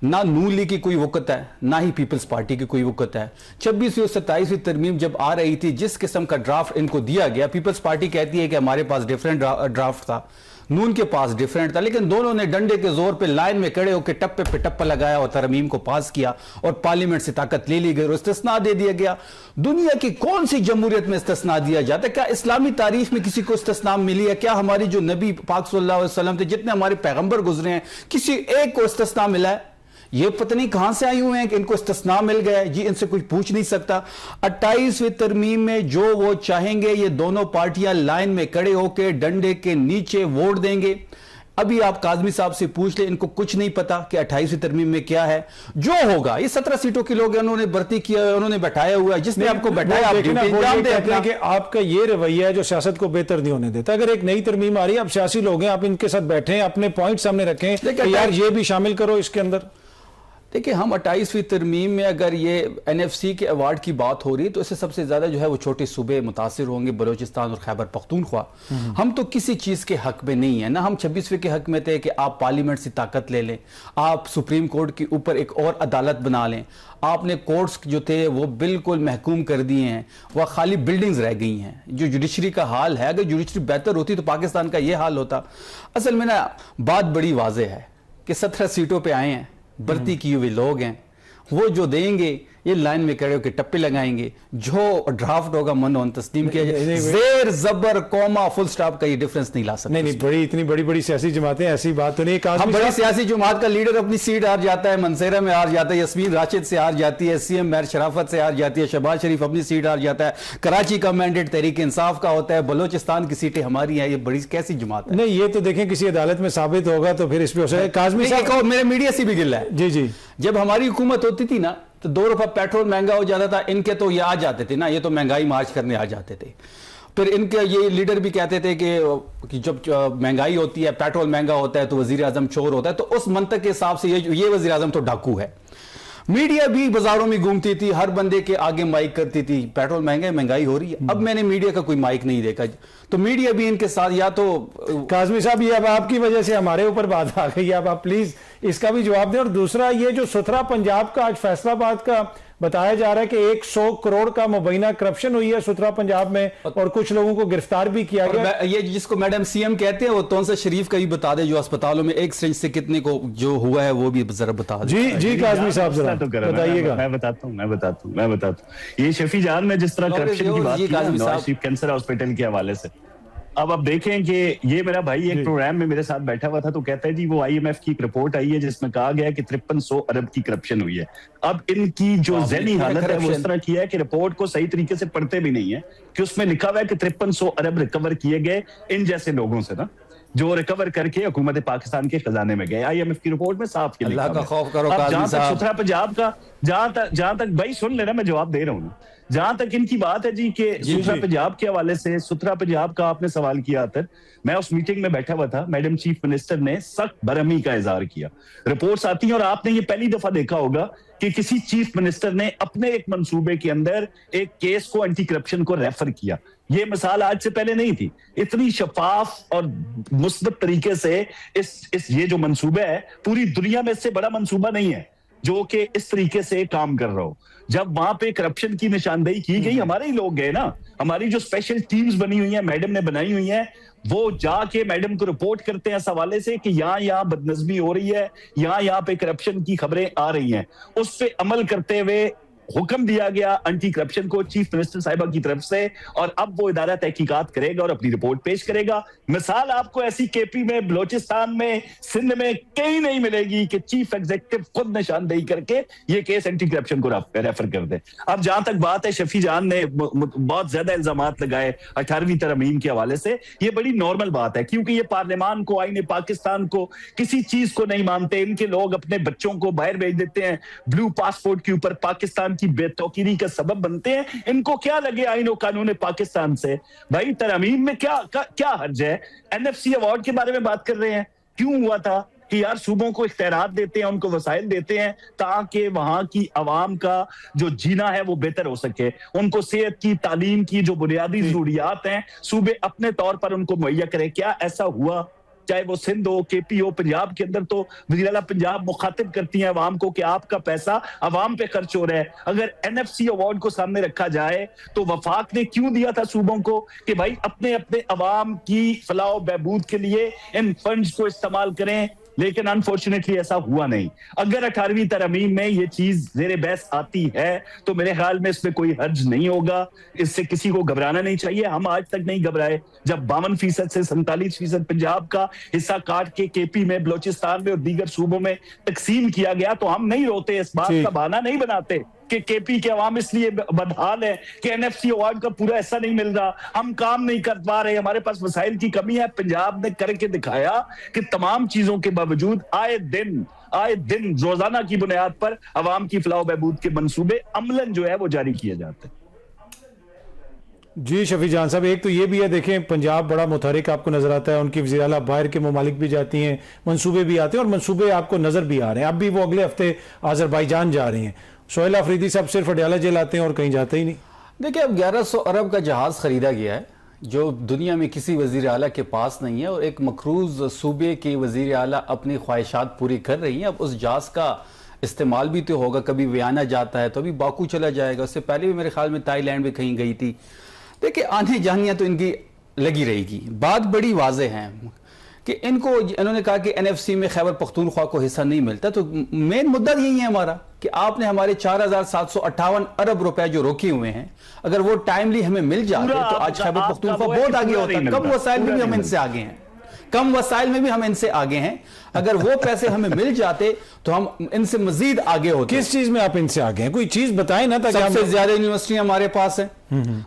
ना नून लीग की कोई वक़्त है, ना ही पीपल्स पार्टी की कोई वक़्त है। 26वीं और 27वीं तरमीम जब आ रही थी, जिस किस्म का ड्राफ्ट इनको दिया गया, पीपल्स पार्टी कहती है कि हमारे पास डिफरेंट ड्राफ्ट था, नून के पास डिफरेंट था, लेकिन दोनों ने डंडे के जोर पे लाइन में खड़े होकर टप्पे पे टप्पा लगाया और तरमीम को पास किया और पार्लियामेंट से ताकत ले ली गई और इस्तिस्ना दे दिया गया। दुनिया की कौन सी जमहूरियत में इस्तिस्ना दिया जाता है? क्या इस्लामी तारीख में किसी को इस्तिस्ना मिली है? क्या हमारी जो नबी पाक सल्लल्लाहु अलैहि वसल्लम थे, जितने हमारे पैगंबर गुजरे हैं, किसी एक को इस्तिस्ना मिला है? ये पता नहीं कहां से आई हुए हैं कि इनको इस्तिस्ना मिल गया है जी, इनसे कुछ पूछ नहीं सकता। 28वीं तरमीम में जो वो चाहेंगे ये दोनों पार्टियां लाइन में खड़े होकर डंडे के नीचे वोट देंगे। अभी आप काजमी साहब से पूछ ले, इनको कुछ नहीं पता कि 28वीं तरमीम में क्या है। जो होगा, ये 17 सीटों के लोग उन्होंने भर्ती किया है, उन्होंने बैठाया हुआ है, जिसने आपको बैठाया आप कि आपका ये रवैया है जो सियासत को बेहतर नहीं होने देता। अगर एक नई तरमीम आ रही है, आप सियासी लोग हैं, आप इनके साथ बैठे, अपने पॉइंट सामने रखें, यार ये भी शामिल करो इसके अंदर। देखिए, हम 28वीं तरमीम में अगर ये NFC के अवार्ड की बात हो रही है तो इससे सबसे ज़्यादा जो है वो छोटे सूबे मुतासिर होंगे, बलूचिस्तान और खैबर पख्तूनख्वा। हम तो किसी चीज़ के हक में नहीं है ना, हम 26वीं के हक में थे कि आप पार्लियामेंट से ताकत ले लें, आप सुप्रीम कोर्ट के ऊपर एक और अदालत बना लें। आपने कोर्ट्स जो थे वो बिल्कुल महकूम कर दिए हैं, वह खाली बिल्डिंग्स रह गई हैं। जो जुडिशरी का हाल है, अगर जुडिशरी बेहतर होती तो पाकिस्तान का ये हाल होता। असल में ना बात बड़ी वाज़ेह है कि 17 सीटों पर आए हैं, भर्ती किए हुए लोग हैं, वो जो देंगे ये लाइन में खड़े होकर टप्पे लगाएंगे, जो ड्राफ्ट होगा मनोन तस्लीम किया जाए। जेर जबर कॉमा फुल स्टॉप का ये डिफरेंस नहीं ला सकते। नहीं, बड़ी इतनी बड़ी बड़ी सियासी जमातें, ऐसी बात तो नहीं। हम बड़ी सियासी जमात का लीडर अपनी सीट हार जाता है, मनसेरा में हार जाता है, यस्मीन राशिद से हार जाती है, CM मैर शराफत से हार जाती है, शहबाज शरीफ अपनी सीट हार जाता है, कराची का मैंडेट तहरीक इंसाफ का होता है, बलोचिस्तान की सीटें हमारी हैं। ये बड़ी कैसी जमात है? नहीं, ये तो देखें किसी अदालत में साबित होगा तो फिर इस पे हो सकता है। काज़मी साहब, मेरे मीडिया से भी गिला है। जी जी, जब हमारी हुकूमत होती थी ना तो 2 रुपया पेट्रोल महंगा हो जाता था, इनके तो ये आ जाते थे ना, ये तो महंगाई मार्च करने आ जाते थे। फिर इनके ये लीडर भी कहते थे कि जब महंगाई होती है, पेट्रोल महंगा होता है तो वजीर आजम चोर होता है। तो उस मंतक के हिसाब से ये वजीर आजम तो डाकू है। मीडिया भी बाजारों में घूमती थी, हर बंदे के आगे माइक करती थी, पेट्रोल महंगा है, महंगाई हो रही है। अब मैंने मीडिया का कोई माइक नहीं देखा, तो मीडिया भी इनके साथ या तो। काज़मी साहब, ये अब आपकी वजह से हमारे ऊपर बात आ गई है, अब आप प्लीज इसका भी जवाब दें। और दूसरा, ये जो सुथरा पंजाब का आज फैसलाबाद का बताया जा रहा है कि 100 करोड़ का मुबैना करप्शन हुई है सुथरा पंजाब में, और कुछ लोगों को गिरफ्तार भी किया गया। ये जिसको मैडम CM कहते हैं वो तौंसा शरीफ का ही बता दे, जो अस्पतालों में एक सिरिंज से कितने को जो हुआ है वो भी जरा बता दे। जी जी, काज़मी साहब जरा बताइएगा। मैं बताता हूँ। ये शफी जान में जिस तरह करप्शन की बात की नवाज शरीफ कैंसर हॉस्पिटल के हवाले से, अब आप देखें कि ये मेरा भाई एक प्रोग्राम में मेरे साथ बैठा हुआ था तो कहता है जी वो IMF की एक रिपोर्ट आई है जिसमें कहा गया कि 5300 अरब की करप्शन हुई है। अब इनकी जो ज़हनी हालत है वो इस तरह की है कि रिपोर्ट को सही तरीके से पढ़ते भी नहीं है, कि उसमें लिखा हुआ है कि 5300 अरब रिकवर किए गए इन जैसे लोगों से ना, जो रिकवर करके हुकूमत पाकिस्तान के खजाने में गए। IMF की रिपोर्ट में साफ किया। अल्लाह का खौफ करो। जहां तक सुथरा पंजाब का, जहां तक भाई सुन लेना, मैं जवाब दे रहा हूँ। जहां तक इनकी बात है जी कि सुथरा पंजाब के हवाले से, सुथरा पंजाब का आपने सवाल किया था, मैं उस मीटिंग में बैठा हुआ था, मैडम चीफ मिनिस्टर ने सख्त बरहमी का इजहार किया। रिपोर्ट्स आती हैं और आपने ये पहली दफा देखा होगा कि किसी चीफ मिनिस्टर ने अपने एक मंसूबे के अंदर एक केस को, एंटी करप्शन को रेफर किया। ये मिसाल आज से पहले नहीं थी। इतनी शफाफ और मुस्बत तरीके से ये जो मंसूबा है, पूरी दुनिया में इससे बड़ा मंसूबा नहीं है जो कि इस तरीके से काम कर रहा हो। जब वहां पे करप्शन की निशानदेही की गई, हमारे ही लोग गए ना, हमारी जो स्पेशल टीम्स बनी हुई है, मैडम ने बनाई हुई है, वो जाके मैडम को रिपोर्ट करते हैं इस हवाले से कि यहाँ बदनजमी हो रही है, यहाँ पे करप्शन की खबरें आ रही हैं। उस पे अमल करते हुए हुक्म दिया गया एंटी करप्शन को चीफ मिनिस्टर साहिबा की तरफ से, और अब वो इदारा तहकीकात करेगा और अपनी रिपोर्ट पेश करेगा। मिसाल आपको ऐसी KP में, बलोचिस्तान में, सिंध में कहीं नहीं मिलेगी कि चीफ एग्जीक्यूटिव खुद निशानदेही करके ये केस एंटी करप्शन को रेफर कर दे। अब जहां तक बात है, शफी जान ने बहुत ज्यादा इल्जामात लगाए 18वीं तरमीम के हवाले से। ये बड़ी नॉर्मल बात है, क्योंकि ये पार्लियामान को, आईने पाकिस्तान को, किसी चीज को नहीं मानते। इनके लोग अपने बच्चों को बाहर भेज देते हैं, ब्लू पासपोर्ट के ऊपर पाकिस्तान की बेतौकीरी का सबब बनते हैं। इनको क्या लगे आईन और कानून पाकिस्तान से? भाई तरमीम में क्या हर्ज है? NFC अवार्ड के बारे में बात कर रहे हैं, क्यों हुआ था कि यार सूबों को इख्तियारात देते हैं, उनको वसाइल देते हैं ताकि वहां की अवाम का जो जीना है वो बेहतर हो सके, उनको सेहत की, तालीम की जो बुनियादी जरूरियात हैं सूबे अपने तौर पर उनको मुहैया करें। क्या ऐसा हुआ? चाहे वो सिंध हो, KP हो, पंजाब के अंदर तो वज़ीर आला पंजाब मुखातिब करती हैं अवाम को कि आपका पैसा अवाम पे खर्च हो रहा है। अगर NFC अवार्ड को सामने रखा जाए तो वफाक ने क्यों दिया था सूबों को कि भाई अपने अपने अवाम की फलाह बहबूद के लिए इन फंड्स को इस्तेमाल करें, लेकिन अनफॉर्चुनेटली ऐसा हुआ नहीं। अगर 18वीं तरमीम में ये चीज ज़ेरे बहस आती है तो मेरे ख्याल में इसमें कोई हर्ज नहीं होगा, इससे किसी को घबराना नहीं चाहिए। हम आज तक नहीं घबराए। जब 52% से 47% पंजाब का हिस्सा काट के KP में, बलोचिस्तान में और दीगर सूबों में तकसीम किया गया तो हम नहीं रोते, इस बात का बहाना नहीं बनाते कि KP के अवाम इसलिए बदहाल है कि NFC अवार्ड का पूरा हिस्सा नहीं मिल रहा, हम काम नहीं कर पा रहे, हमारे पास वसाइल की कमी है। पंजाब ने करके दिखाया कि तमाम चीजों के बावजूद आए दिन रोजाना की बुनियाद पर अवाम की फलाह बहबूद के मंसूबे अमलन जो है वो जारी किए जाते हैं। जी शफी जान साहब, एक तो ये भी है, देखें पंजाब बड़ा मुतहरिक आपको नजर आता है, उनकी वज़ीर आला बाहर के ममालिक भी जाती हैं, मंसूबे भी आते हैं और मंसूबे आपको नजर भी आ रहे हैं। अब भी वो अगले हफ्ते आज़रबाईजान जा रही हैं। सोहेल अफरीदी साहब सिर्फ अडयाला जेल आते हैं और कहीं जाते ही नहीं। देखिए, अब 1100 अरब का जहाज खरीदा गया है जो दुनिया में किसी वजीर आला के पास नहीं है, और एक मकरूज सूबे की वजीर आला अपनी ख्वाहिशात पूरी कर रही हैं। अब उस जहाज का इस्तेमाल भी तो होगा, कभी वियना जाता है तो अभी बाकू चला जाएगा, उससे पहले भी मेरे ख्याल में थाईलैंड में कहीं गई थी। देखिए, आने जानियाँ तो इनकी लगी रहेगी। बात बड़ी वाज़ेह है कि इन्होंने कहा कि एनएफसी में खैबर पख्तूनख्वा को हिस्सा नहीं मिलता, तो मेन मुद्दा यही है हमारा कि आपने हमारे 4758 अरब रुपए जो रोके हुए हैं, अगर वो टाइमली हमें मिल जाते तो आज खैबर पख्तूनख्वा बहुत आगे होता। कम वसाइल में भी हम इनसे आगे हैं, कम वसाइल में भी हम इनसे आगे हैं। अगर वो पैसे हमें मिल जाते तो हम इनसे मजीद आगे होते। किस चीज में आप इनसे आगे हैं, कोई चीज बताएं ना। सबसे ज्यादा यूनिवर्सिटी हमारे पास है,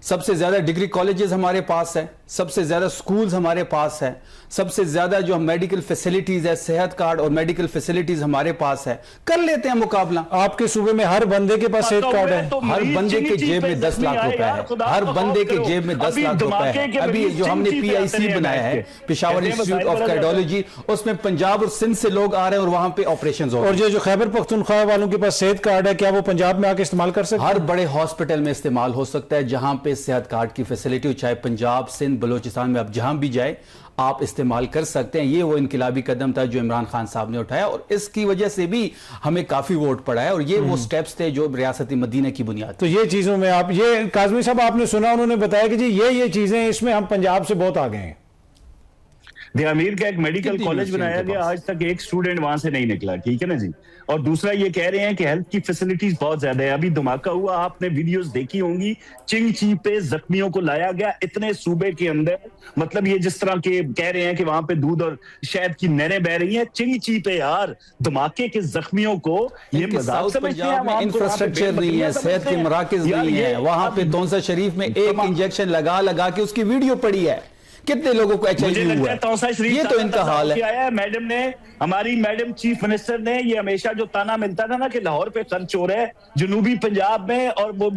सबसे ज्यादा डिग्री कॉलेजेस हमारे पास है, सबसे ज्यादा स्कूल्स हमारे पास है, सबसे ज्यादा जो मेडिकल फैसिलिटीज है, सेहत कार्ड और मेडिकल फैसिलिटीज हमारे पास है। कर लेते हैं मुकाबला। आपके सूबे में हर बंदे के पास सेहत कार्ड है, हर बंदे के जेब में 10 लाख रुपए है, हर बंदे के जेब में 10 लाख रुपए है। अभी जो हमने PIC बनाया है, पेशावर इंस्टीट्यूट ऑफ कार्डियोलॉजी, उसमें पंजाब और सिंध से लोग आ रहे हैं और वहां पे ऑपरेशन हो रहे हैं। और जो खैबर पख्तूनख्वा वालों के पास सेहत कार्ड है, क्या वो पंजाब में आके इस्तेमाल कर सकते हैं? हर बड़े हॉस्पिटल में इस्तेमाल हो सकता है जहां पे सेहत कार्ड की फैसिलिटी हो, चाहे पंजाब, सिंध, बलोचिस्तान में, आप जहां भी जाए आप इस्तेमाल कर सकते हैं। ये वो इनकलाबी कदम था जो इमरान खान साहब ने उठाया और इसकी वजह से भी हमें काफी वोट पड़ा है, और ये वो स्टेप्स थे जो रियासती मदीना की बुनियाद। तो ये चीजों में आप, ये काज़मी साहब आपने सुना, उन्होंने बताया कि जी ये चीजें, इसमें हम पंजाब से बहुत आगे हैं। अमीर का एक मेडिकल कॉलेज बनाया गया, आज तक एक स्टूडेंट वहां से नहीं निकला, ठीक है ना जी। और दूसरा ये कह रहे हैं कि हेल्थ की फैसिलिटीज बहुत ज्यादा है। अभी धमाका हुआ, आपने वीडियोस देखी होंगी, चिंगची पे जख्मियों को लाया गया इतने सूबे के अंदर। मतलब ये जिस तरह के कह रहे हैं कि वहां पे दूध और शहद की नहरें बह रही हैं, चिंगची पे यार धमाके के जख्मियों को ये मजाक समझते हैं। इंफ्रास्ट्रक्चर नहीं है, सेहत के मराकज नहीं है, वहां पे तौसा शरीफ में एक इंजेक्शन लगा के उसकी वीडियो पड़ी है, कितने लोगों को HIV हुआ है। ये तो इनका हाल है। मैडम ने, हमारी मैडम चीफ मिनिस्टर ने, ये हमेशा जो ताना मिलता था ना कि लाहौर पे खर्च हो रहा है, जनूबी पंजाब में और वो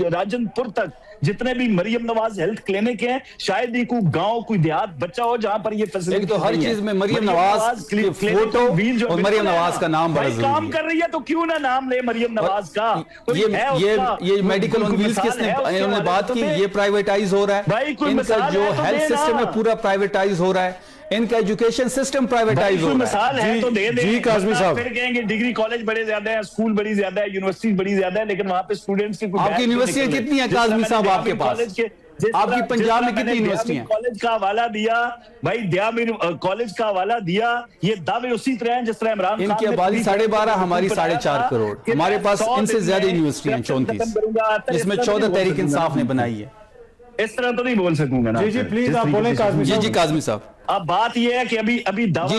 राजनपुर तक जितने भी मरियम नवाज हेल्थ क्लिनिक हैं, शायद ही कोई गांव, कोई देहात बच्चा हो जहां पर ये फैसिलिटी। तो हर चीज में मरियम नवाज की फोटो और मरियम नवाज का नाम बड़ा जरूरी है। काम कर रही है तो क्यों ना नाम ले मरियम नवाज का। ये मेडिकल ऑन व्हील्स किसने, इन्होंने बात की, ये प्राइवेटाइज हो रहा है। इनका जो हेल्थ सिस्टम है पूरा प्राइवेटाइज हो रहा है, इनका एजुकेशन सिस्टम प्राइवेटाइज हो रहा है। तो दे जी काज़मी साहब, फिर कहेंगे डिग्री कॉलेज बड़े ज्यादा है, स्कूल बड़ी ज्यादा है, यूनिवर्सिटी बड़ी ज्यादा है, लेकिन वहां पे स्टूडेंट्स की आपकी यूनिवर्सिटी कितनी है काज़मी साहब आपके पास? आपकी पंजाब में कितनी यूनिवर्सिटी है? कॉलेज का हवाला दिया भाई, दियामिर कॉलेज का हवाला दिया। ये दावे उसी तरह हैं जिस तरह इमरान खान इनकी आबादी 12.5, हमारी 4.5 करोड़। हमारे पास इनसे ज्यादा यूनिवर्सिटी हैं 34, जिसमें 14 तहरीक इंसाफ ने बनाई है। इस तरह तो नहीं बोल सकूंगा ना। जी प्लीज आप बोलें काज़मी साहब। जी काज़मी साहब, अब बात यह है कि अभी दावा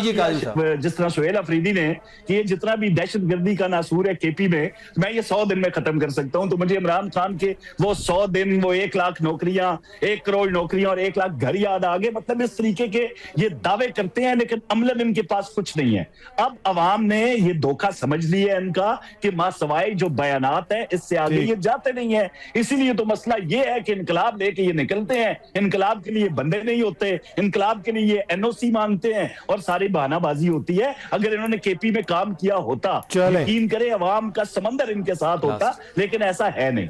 जिस तरह सोहेल अफरीदी ने कि ये जितना भी दहशतगर्दी का नासूर है KP में, मैं ये 100 दिन में खत्म कर सकता हूं। तो मुझे इमरान खान के वो 100 दिन, वो 1 लाख नौकरियां, 1 करोड़ नौकरियां और 1 लाख घर याद आ गए। मतलब इस तरीके के ये दावे करते हैं लेकिन अमलन इनके पास कुछ नहीं है। अब अवाम ने ये धोखा समझ लिया है इनका कि मासवाई जो बयानात है इससे आगे ये जाते नहीं है। इसीलिए तो मसला ये है कि इनकलाब लेके ये निकलते हैं, इनकलाब के लिए बंदे नहीं होते, इनकलाब के लिए NOC मांगते हैं और सारी बहानाबाजी होती है। अगर इन्होंने KP में काम किया होता, यकीन करें अवाम का समंदर इनके साथ होता, लेकिन ऐसा है नहीं।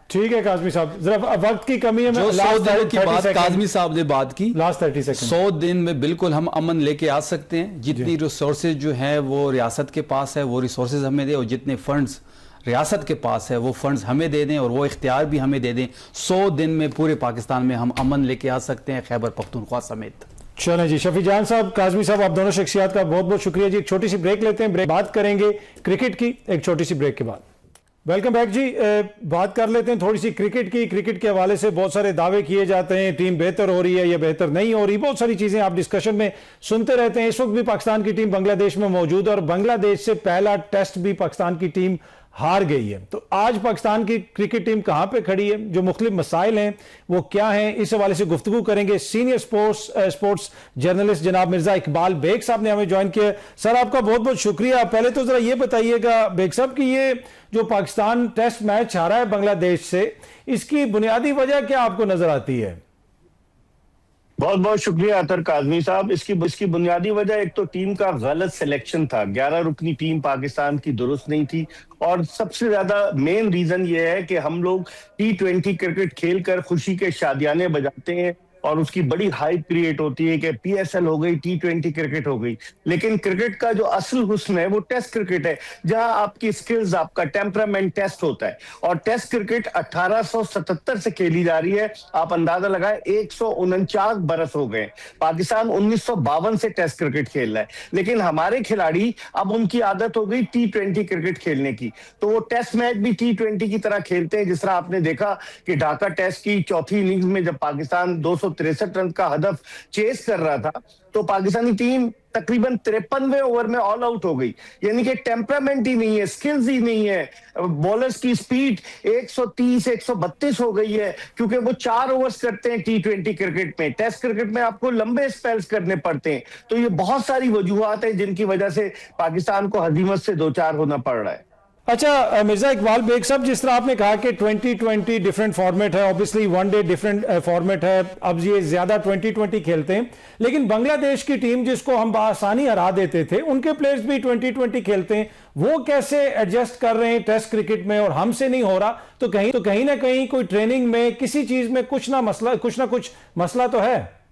ठीक है काज़मी साहब, जरा वक्त की कमी है। जो 100 दिनों की बात काज़मी साहब ने बात की, लास्ट 30 सेकंड, 100 दिन में बिल्कुल हम अमन लेके आ सकते हैं। जितनी रिसोर्सेज जो है वो रियासत के पास है, वो रिसोर्सेज हमें दे, और जितने फंड्स रियासत के पास है वो फंड्स हमें दे दें और वो इख्तियार भी हमें दे दें। 100 दिन में पूरे पाकिस्तान में हम अमन लेके आ सकते हैं, खैबर पख्तूनख्वा समेत। चलें जी, शफी जान साहब, काज़मी साहब, आप दोनों शख्सियात का बहुत बहुत शुक्रिया जी। एक छोटी सी ब्रेक लेते हैं, बात करेंगे क्रिकेट की एक छोटी सी ब्रेक के बाद। वेलकम बैक जी। बात कर लेते हैं थोड़ी सी क्रिकेट की। क्रिकेट के हवाले से बहुत सारे दावे किए जाते हैं, टीम बेहतर हो रही है या बेहतर नहीं हो रही, बहुत सारी चीजें आप डिस्कशन में सुनते रहते हैं। इस वक्त भी पाकिस्तान की टीम बांग्लादेश में मौजूद है और बांग्लादेश से पहला टेस्ट भी पाकिस्तान की टीम हार गई है। तो आज पाकिस्तान की क्रिकेट टीम कहां पे खड़ी है, जो मुख्तलिफ मसाइल हैं वो क्या हैं, इस हवाले से गुफ्तगू करेंगे। सीनियर स्पोर्ट्स जर्नलिस्ट जनाब मिर्जा इकबाल बेग साहब ने हमें ज्वाइन किया। सर आपका बहुत बहुत शुक्रिया। पहले तो जरा ये बताइएगा बेग साहब कि ये जो पाकिस्तान टेस्ट मैच हारा है बांग्लादेश से, इसकी बुनियादी वजह क्या आपको नजर आती है? बहुत बहुत शुक्रिया अतर काजमी साहब। इसकी बुनियादी वजह एक तो टीम का गलत सिलेक्शन था। 11 रुकनी टीम पाकिस्तान की दुरुस्त नहीं थी, और सबसे ज्यादा मेन रीजन ये है कि हम लोग T20 क्रिकेट खेलकर खुशी के शादियाने बजाते हैं और उसकी बड़ी हाइप क्रिएट होती है कि PSL हो गई, T20 क्रिकेट हो गई। लेकिन क्रिकेट का जो असल हुस्न है वो टेस्ट क्रिकेट है, जहां आपकी स्किल्स, आपका टेम्परामेंट टेस्ट होता है। और टेस्ट क्रिकेट 1877 से खेली जा रही है। आप अंदाजा लगाए 149 बरस हो गए। पाकिस्तान 1952 से टेस्ट क्रिकेट खेल रहा है, लेकिन हमारे खिलाड़ी अब उनकी आदत हो गई T20 क्रिकेट खेलने की, तो वो टेस्ट मैच भी T20 की तरह खेलते हैं। जिस तरह आपने देखा कि ढाका टेस्ट की चौथी इनिंग्स में जब पाकिस्तान 263 रन का हदफ चेस कर रहा था, तो पाकिस्तानी टीम तकरीबन 53वें ओवर में ऑल आउट हो गई। यानी कि टेम्परामेंट ही नहीं है, स्किल्स ही नहीं है। बॉलर्स की स्पीड 130 132 हो गई है, क्योंकि वो 4 ओवर्स करते हैं T20 क्रिकेट में। टेस्ट क्रिकेट में आपको लंबे स्पेल्स करने पड़ते हैं। तो ये बहुत सारी वजूहात है जिनकी वजह से पाकिस्तान को हजीमत से दो चार होना पड़ रहा है। अच्छा मिर्जा इकबाल बेग साहब, जिस तरह आपने कहा कि 2020 डिफरेंट फॉर्मेट है, ऑब्वियसली वनडे डिफरेंट फॉर्मेट है, अब ये ज्यादा 2020 खेलते हैं, लेकिन बांग्लादेश की टीम जिसको हम आसानी हरा देते थे, उनके प्लेयर्स भी 2020 खेलते हैं। वो कैसे एडजस्ट कर रहे हैं टेस्ट क्रिकेट में, और हमसे नहीं हो रहा? तो कहीं ना कहीं कोई ट्रेनिंग में किसी चीज में कुछ ना कुछ मसला तो है।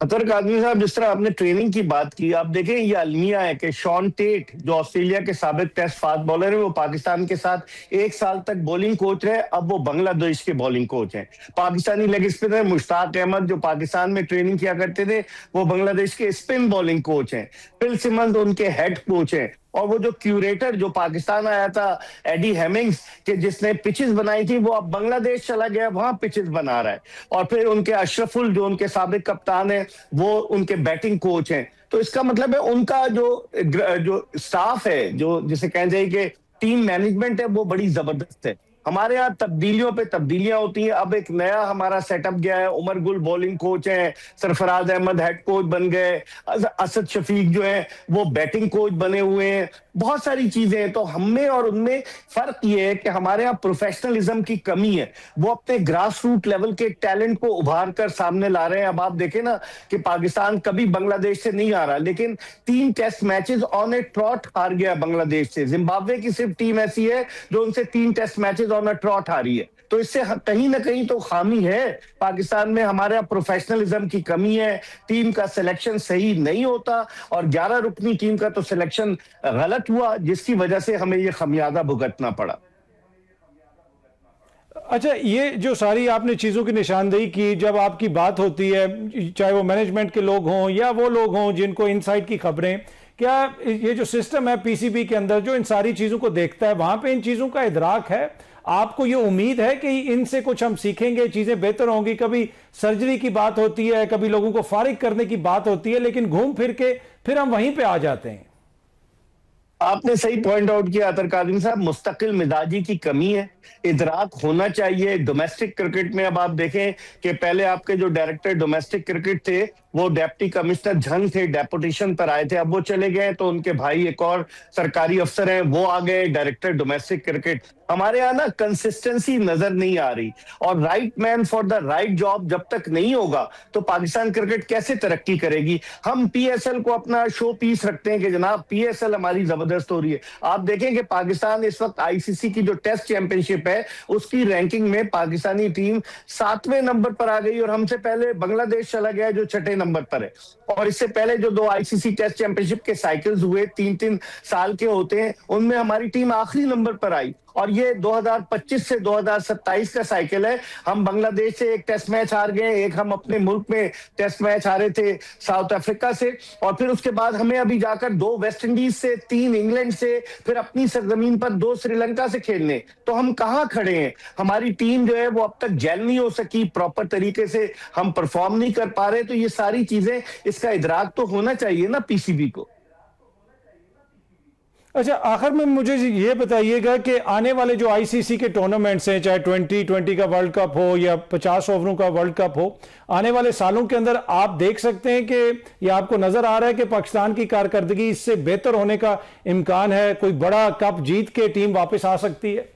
अतर कादमी साहब, जिस तरह आपने ट्रेनिंग की बात की, आप देखें ये अलमिया है कि शॉन टेट जो ऑस्ट्रेलिया के साबिक टेस्ट फास्ट बॉलर है, वो पाकिस्तान के साथ 1 साल तक बॉलिंग कोच रहे। अब वो बांग्लादेश के बॉलिंग कोच हैं। पाकिस्तानी लेग स्पिनर मुश्ताक अहमद जो पाकिस्तान में ट्रेनिंग किया करते थे, वो बांग्लादेश के स्पिन बॉलिंग कोच हैं। फिल सिमंस उनके हेड कोच हैं। और वो जो क्यूरेटर जो पाकिस्तान आया था एडी हेमिंग्स के, जिसने पिचेस बनाई थी, वो अब बांग्लादेश चला गया, वहां पिचेस बना रहा है। और फिर उनके अशरफुल जो उनके साबिक कप्तान है, वो उनके बैटिंग कोच हैं। तो इसका मतलब है उनका जो स्टाफ है, जो जिसे कहना चाहिए कि टीम मैनेजमेंट है, वो बड़ी जबरदस्त है। हमारे यहाँ तब्दीलियों पे तब्दीलियां होती हैं। अब एक नया हमारा सेटअप गया है। उमर गुल बॉलिंग कोच हैं, सरफराज अहमद हेड कोच बन गए, असद शफीक जो है वो बैटिंग कोच बने हुए हैं। बहुत सारी चीजें हैं। तो हमें और उनमें फर्क ये है कि हमारे यहाँ प्रोफेशनलिज्म की कमी है। वो अपने ग्रास रूट लेवल के टैलेंट को उभार कर सामने ला रहे हैं। अब आप देखें ना कि पाकिस्तान कभी बांग्लादेश से नहीं हारा, लेकिन 3 test matches on a trot हार गया बांग्लादेश से। जिम्बाब्वे की सिर्फ टीम ऐसी है जो उनसे 3 test matches on a trot हारी है। तो इससे कहीं ना कहीं तो खामी है पाकिस्तान में। हमारे यहाँ प्रोफेशनलिज्म की कमी है, टीम का सिलेक्शन सही नहीं होता, और 11 रुकनी टीम का तो सिलेक्शन गलत हुआ, जिसकी वजह से हमें ये खमियाजा भुगतना पड़ा। अच्छा, ये जो सारी आपने चीजों की निशानदेही की, जब आपकी बात होती है, चाहे वो मैनेजमेंट के लोग हों या वो लोग हों जिनको इनसाइड की खबरें, क्या ये जो सिस्टम है PCB के अंदर जो इन सारी चीजों को देखता है, वहां पे इन चीजों का इदराक है? आपको ये उम्मीद है कि इनसे कुछ हम सीखेंगे, चीजें बेहतर होंगी? कभी सर्जरी की बात होती है, कभी लोगों को फारिग करने की बात होती है, लेकिन घूम फिर के फिर हम वहीं पे आ जाते हैं। आपने सही पॉइंट आउट किया अतर कादिम साहब, मुस्तकिल मिजाजी की कमी है। इदराक होना चाहिए डोमेस्टिक क्रिकेट में। अब आप देखें कि पहले आपके जो डायरेक्टर डोमेस्टिक क्रिकेट थे, वो डिप्टी कमिश्नर झंग थे, डेपुटेशन पर आए थे। अब वो चले गए, तो उनके भाई एक और सरकारी अफसर हैं, वो आ गए डायरेक्टर डोमेस्टिक क्रिकेट। हमारे यहाँ ना कंसिस्टेंसी नजर नहीं आ रही, और right man for the right job जब तक नहीं होगा तो पाकिस्तान क्रिकेट कैसे तरक्की करेगी? हम PSL को अपना शो पीस रखते हैं कि जनाब PSL हमारी जबरदस्त हो रही है। आप देखें कि पाकिस्तान इस वक्त ICC की जो टेस्ट चैंपियनशिप है, उसकी रैंकिंग में पाकिस्तानी टीम 7वें नंबर पर आ गई, और हमसे पहले बांग्लादेश चला गया जो 6ठे नंबर पर है। और इससे पहले जो 2 ICC टेस्ट चैंपियनशिप के साइकिल्स हुए 3-3 साल के होते हैं, उनमें हमारी टीम आखिरी नंबर पर आई। और ये 2025 से 2027 का साइकिल है। हम बांग्लादेश से 1 टेस्ट मैच हार गए, एक हम अपने मुल्क में टेस्ट मैच हारे थे साउथ अफ्रीका से, और फिर उसके बाद हमें अभी जाकर 2 वेस्ट इंडीज से, 3 इंग्लैंड से, फिर अपनी सरजमीन पर 2 श्रीलंका से खेलने। तो हम कहाँ खड़े हैं? हमारी टीम जो है वो अब तक जेल नहीं हो सकी, प्रॉपर तरीके से हम परफॉर्म नहीं कर पा रहे। तो ये सारी चीजें, इसका इदराक तो होना चाहिए ना PCB को। अच्छा, आखिर में मुझे ये बताइएगा कि आने वाले जो आईसीसी के टूर्नामेंट्स हैं, चाहे 2020 का वर्ल्ड कप हो या 50 ओवरों का वर्ल्ड कप हो, आने वाले सालों के अंदर आप देख सकते हैं कि या आपको नजर आ रहा है कि पाकिस्तान की कारकर्दगी इससे बेहतर होने का इम्कान है? कोई बड़ा कप जीत के टीम वापस आ सकती है?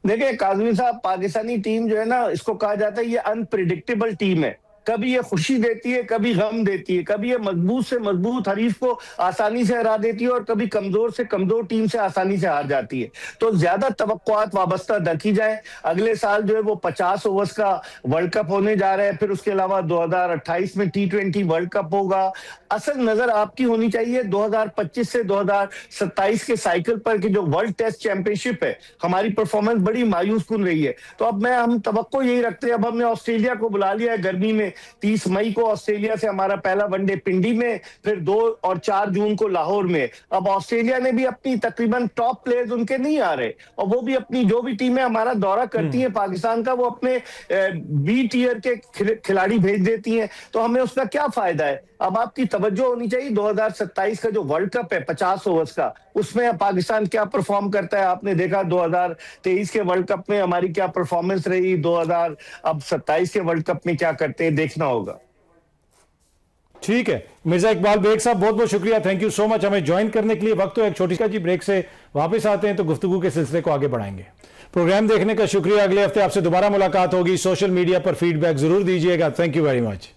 देखिए काजमी साहब, पाकिस्तानी टीम जो है ना, इसको कहा जाता है ये अनप्रिडिक्टेबल टीम है। कभी ये खुशी देती है, कभी गम देती है, कभी ये मजबूत से मजबूत हरीफ को आसानी से हरा देती है और कभी कमजोर से कमजोर टीम से आसानी से हार जाती है। तो ज्यादा तवक्कुआत वाबस्ता रखी जाए। अगले साल जो है वो 50 ओवर्स का वर्ल्ड कप होने जा रहा है, फिर उसके अलावा 2028 में T20 वर्ल्ड कप होगा। असल नजर आपकी होनी चाहिए 2025 से 2027 के साइकिल पर कि जो वर्ल्ड टेस्ट चैंपियनशिप है, हमारी परफॉर्मेंस बड़ी मायूस कुन रही है। तो अब हम तवक्को यही रखते हैं। अब हमने ऑस्ट्रेलिया को बुला लिया है गर्मी में। 30 मई को ऑस्ट्रेलिया से हमारा पहला वनडे पिंडी में, फिर 2 और 4 जून को लाहौर में। अब ऑस्ट्रेलिया ने भी अपनी तकरीबन टॉप प्लेयर्स उनके नहीं आ रहे, और वो भी अपनी जो भी टीमें हमारा दौरा करती हैं पाकिस्तान का, वो अपने बी टियर के खिलाड़ी भेज देती हैं। तो हमें उसका क्या फायदा है? अब आपकी तवज्जो होनी चाहिए 2027 का जो वर्ल्ड कप है 50 ओवर्स का, उसमें पाकिस्तान क्या परफॉर्म करता है। आपने देखा 2023 के वर्ल्ड कप में हमारी क्या परफॉर्मेंस रही, 2027 के वर्ल्ड कप में क्या करते हैं, देखना होगा। ठीक है मिर्जा इकबाल बेग साहब, बहुत बहुत शुक्रिया, थैंक यू सो मच हमें ज्वाइन करने के लिए। वक्त तो एक छोटी सी ब्रेक से वापस आते हैं तो गुफ्तगू के सिलसिले को आगे बढ़ाएंगे। प्रोग्राम देखने का शुक्रिया। अगले हफ्ते आपसे दोबारा मुलाकात होगी। सोशल मीडिया पर फीडबैक जरूर दीजिएगा। Thank you very much.